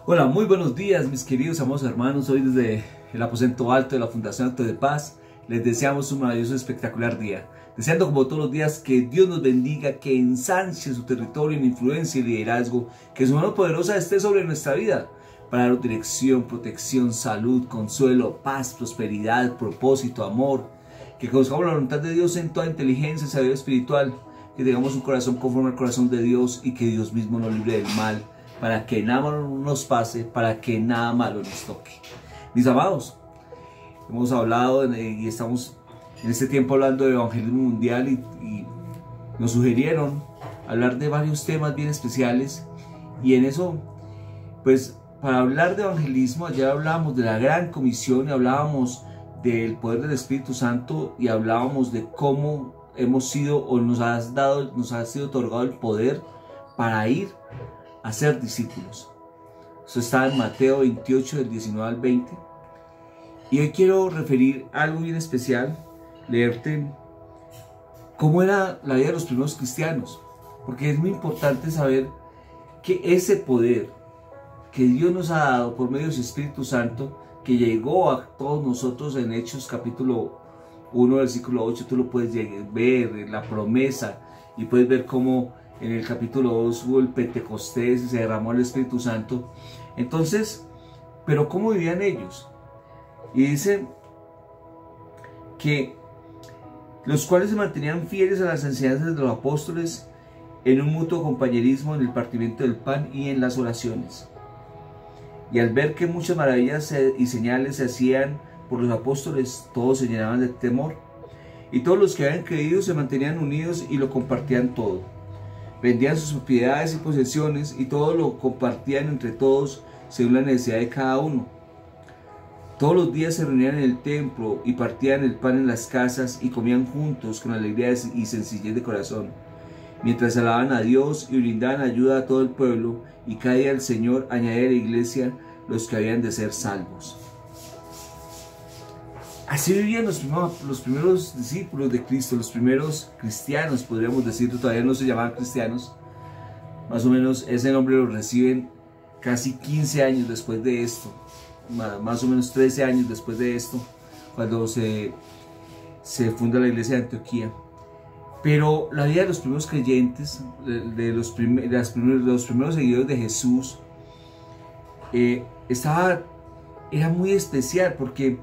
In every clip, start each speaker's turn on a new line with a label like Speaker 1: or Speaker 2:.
Speaker 1: Hola, muy buenos días mis queridos amados hermanos. Hoy desde el aposento alto de la Fundación Acto de Paz les deseamos un maravilloso y espectacular día. Deseando como todos los días que Dios nos bendiga, que ensanche su territorio en influencia y liderazgo, que su mano poderosa esté sobre nuestra vida para dar dirección, protección, salud, consuelo, paz, prosperidad, propósito, amor. Que conozcamos la voluntad de Dios en toda inteligencia y sabiduría espiritual. Que tengamos un corazón conforme al corazón de Dios y que Dios mismo nos libre del mal, para que nada malo nos pase, para que nada malo nos toque. Mis amados, hemos hablado y estamos en este tiempo hablando de evangelismo mundial y nos sugirieron hablar de varios temas bien especiales, y en eso, pues para hablar de evangelismo, ayer hablábamos de la gran comisión y hablábamos del poder del Espíritu Santo y hablábamos de cómo hemos sido o nos ha sido otorgado el poder para ir a ser discípulos. Eso está en Mateo 28 del 19 al 20. Y hoy quiero referir algo bien especial, leerte cómo era la vida de los primeros cristianos, porque es muy importante saber que ese poder que Dios nos ha dado por medio de su Espíritu Santo, que llegó a todos nosotros en Hechos capítulo 1 versículo 8, tú lo puedes ver, la promesa, y puedes ver cómo en el capítulo 2 hubo el Pentecostés y se derramó el Espíritu Santo. Entonces, pero ¿cómo vivían ellos? Y dice que los cuales se mantenían fieles a las enseñanzas de los apóstoles, en un mutuo compañerismo en el partimiento del pan y en las oraciones. Y al ver que muchas maravillas y señales se hacían por los apóstoles, todos se llenaban de temor. Y todos los que habían creído se mantenían unidos y lo compartían todo. Vendían sus propiedades y posesiones y todo lo compartían entre todos según la necesidad de cada uno. Todos los días se reunían en el templo y partían el pan en las casas y comían juntos con alegría y sencillez de corazón, mientras alababan a Dios y brindaban ayuda a todo el pueblo, y cada día el Señor añadía a la iglesia los que habían de ser salvos. Así vivían los primeros discípulos de Cristo, los primeros cristianos, podríamos decir. Todavía no se llamaban cristianos. Más o menos ese nombre lo reciben casi 15 años después de esto, más o menos 13 años después de esto, cuando se funda la iglesia de Antioquía. Pero la vida de los primeros creyentes, de los primeros seguidores de Jesús, era muy especial, porque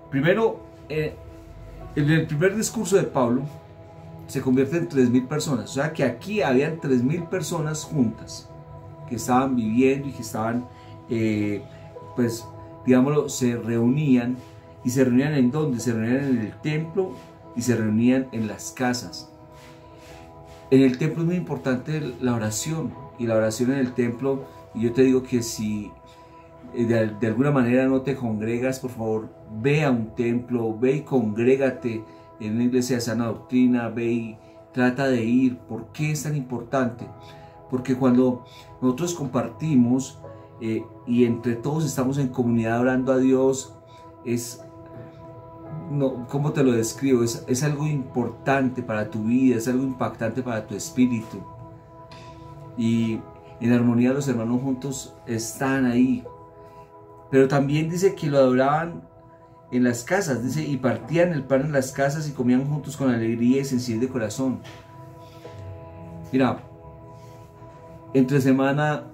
Speaker 1: primero, en el primer discurso de Pablo, se convierte en 3.000 personas. O sea que aquí habían 3.000 personas juntas, que estaban viviendo y que estaban, pues, digámoslo, se reunían. ¿Y se reunían en dónde? Se reunían en el templo y se reunían en las casas. En el templo es muy importante la oración, y la oración en el templo, y yo te digo que si de alguna manera no te congregas, por favor, ve a un templo, ve y congrégate en una iglesia de sana doctrina, ve y trata de ir. ¿Por qué es tan importante? Porque cuando nosotros compartimos y entre todos estamos en comunidad orando a Dios, ¿cómo te lo describo? Es algo importante para tu vida, es algo impactante para tu espíritu. Y en armonía los hermanos juntos están ahí. Pero también dice que lo adoraban en las casas, dice, y partían el pan en las casas y comían juntos con alegría y sencillez de corazón. Mira, entre semana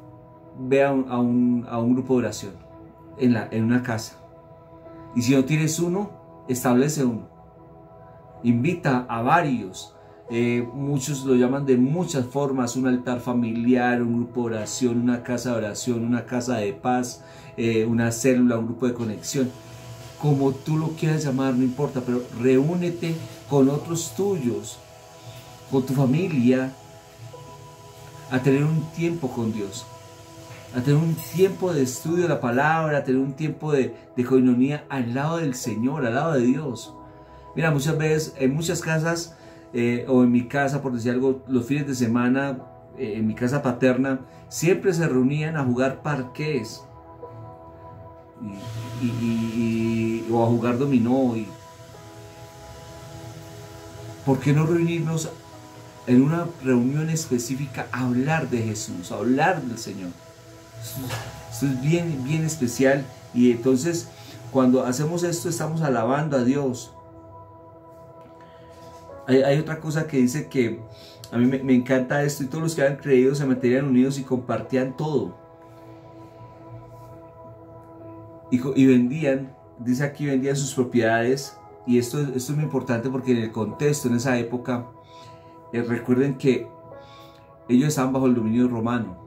Speaker 1: ve a un grupo de oración en una casa. Y si no tienes uno, establece uno. Invita a varios. Muchos lo llaman de muchas formas: un altar familiar, un grupo de oración, una casa de oración, una casa de paz, una célula, un grupo de conexión. Como tú lo quieras llamar, no importa, pero reúnete con otros tuyos, con tu familia, a tener un tiempo con Dios, a tener un tiempo de estudio de la palabra, a tener un tiempo de coinonía al lado del Señor, al lado de Dios. Mira, muchas veces en muchas casas, o en mi casa, por decir algo, los fines de semana, en mi casa paterna, siempre se reunían a jugar parqués o a jugar dominó. ¿Por qué no reunirnos en una reunión específica a hablar de Jesús, a hablar del Señor? Esto es bien, bien especial. Y entonces, cuando hacemos esto, estamos alabando a Dios. Hay otra cosa que dice que a mí me encanta esto: y todos los que habían creído se mantenían unidos y compartían todo. Y vendían, dice aquí, vendían sus propiedades. Y esto es muy importante porque en el contexto, en esa época, recuerden que ellos estaban bajo el dominio romano.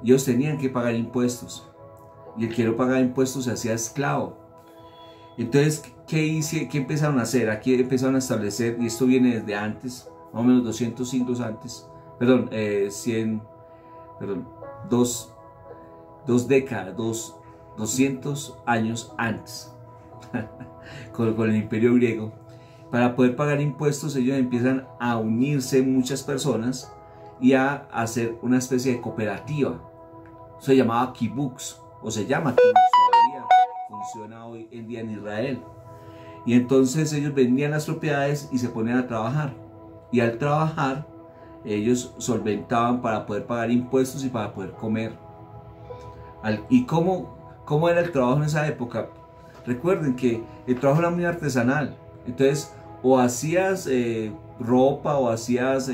Speaker 1: Ellos tenían que pagar impuestos. Y el que no pagaba impuestos se hacía esclavo. Entonces, ¿qué empezaron a hacer? Aquí empezaron a establecer, y esto viene desde antes, más o menos 200 siglos antes, perdón, 200 años antes, con el Imperio griego. Para poder pagar impuestos, ellos empiezan a unirse muchas personas y a hacer una especie de cooperativa. Se llamaba kibbutz, o se llama kibbutz todavía, funciona hoy en día en Israel. Y entonces ellos vendían las propiedades y se ponían a trabajar. Y al trabajar, ellos solventaban para poder pagar impuestos y para poder comer. ¿Y cómo era el trabajo en esa época? Recuerden que el trabajo era muy artesanal. Entonces, o hacías ropa o hacías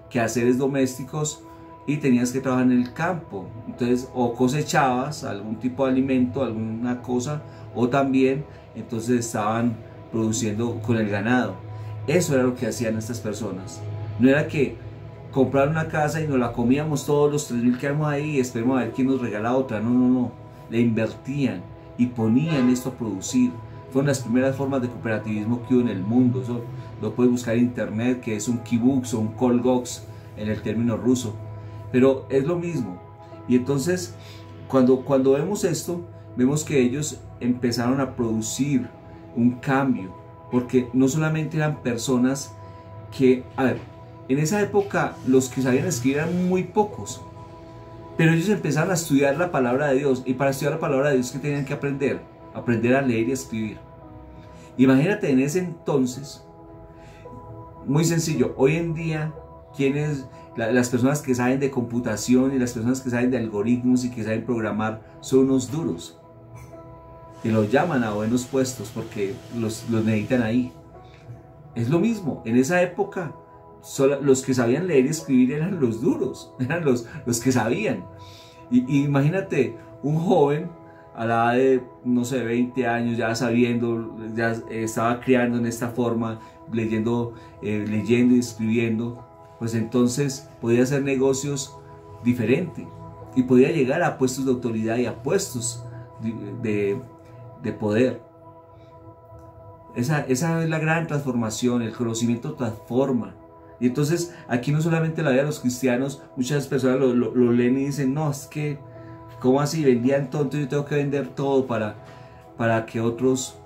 Speaker 1: quehaceres domésticos y tenías que trabajar en el campo. Entonces, o cosechabas algún tipo de alimento, alguna cosa, o también entonces estaban produciendo con el ganado. Eso era lo que hacían estas personas. No era que comprar una casa y nos la comíamos todos los 3.000 que éramos ahí y esperemos a ver quién nos regala otra. No, no, no. Le invertían y ponían esto a producir. Fueron las primeras formas de cooperativismo que hubo en el mundo. Eso lo puedes buscar en internet, que es un kibbutz o un kolgox en el término ruso. Pero es lo mismo. Y entonces, cuando vemos esto, vemos que ellos empezaron a producir un cambio. Porque no solamente eran personas que, a ver, en esa época los que sabían escribir eran muy pocos. Pero ellos empezaron a estudiar la palabra de Dios. Y para estudiar la palabra de Dios, ¿qué tenían que aprender? Aprender a leer y a escribir. Imagínate en ese entonces, muy sencillo. Hoy en día, las personas que saben de computación y las personas que saben de algoritmos y que saben programar son unos duros. Y los llaman a buenos puestos porque los necesitan ahí. Es lo mismo. En esa época, los que sabían leer y escribir eran los duros, eran los que sabían. Y imagínate un joven a la edad de, no sé, 20 años, ya sabiendo, ya estaba criando en esta forma, leyendo y escribiendo, pues entonces podía hacer negocios diferentes y podía llegar a puestos de autoridad y a puestos de poder. Esa es la gran transformación. El conocimiento transforma. Y entonces aquí no solamente la vida de los cristianos, muchas personas lo leen y dicen, no, es que ¿cómo así? Vendían todo, entonces yo tengo que vender todo para que otros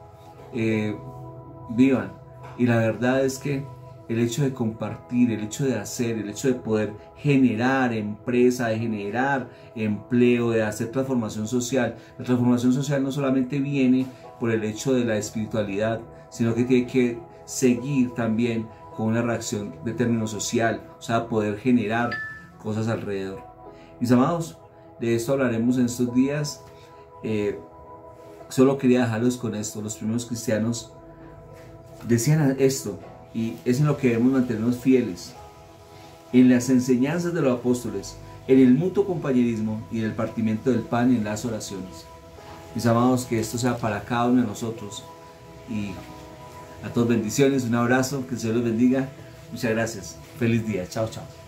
Speaker 1: vivan. Y la verdad es que el hecho de compartir, el hecho de hacer, el hecho de poder generar empresa, de generar empleo, de hacer transformación social. La transformación social no solamente viene por el hecho de la espiritualidad, sino que tiene que seguir también con una reacción de término social, o sea, poder generar cosas alrededor. Mis amados, de esto hablaremos en estos días. Solo quería dejarlos con esto. Los primeros cristianos decían esto, y es en lo que debemos mantenernos fieles: en las enseñanzas de los apóstoles, en el mutuo compañerismo y en el partimiento del pan y en las oraciones. Mis amados, que esto sea para cada uno de nosotros. Y a todos bendiciones, un abrazo, que el Señor los bendiga. Muchas gracias. Feliz día. Chao, chao.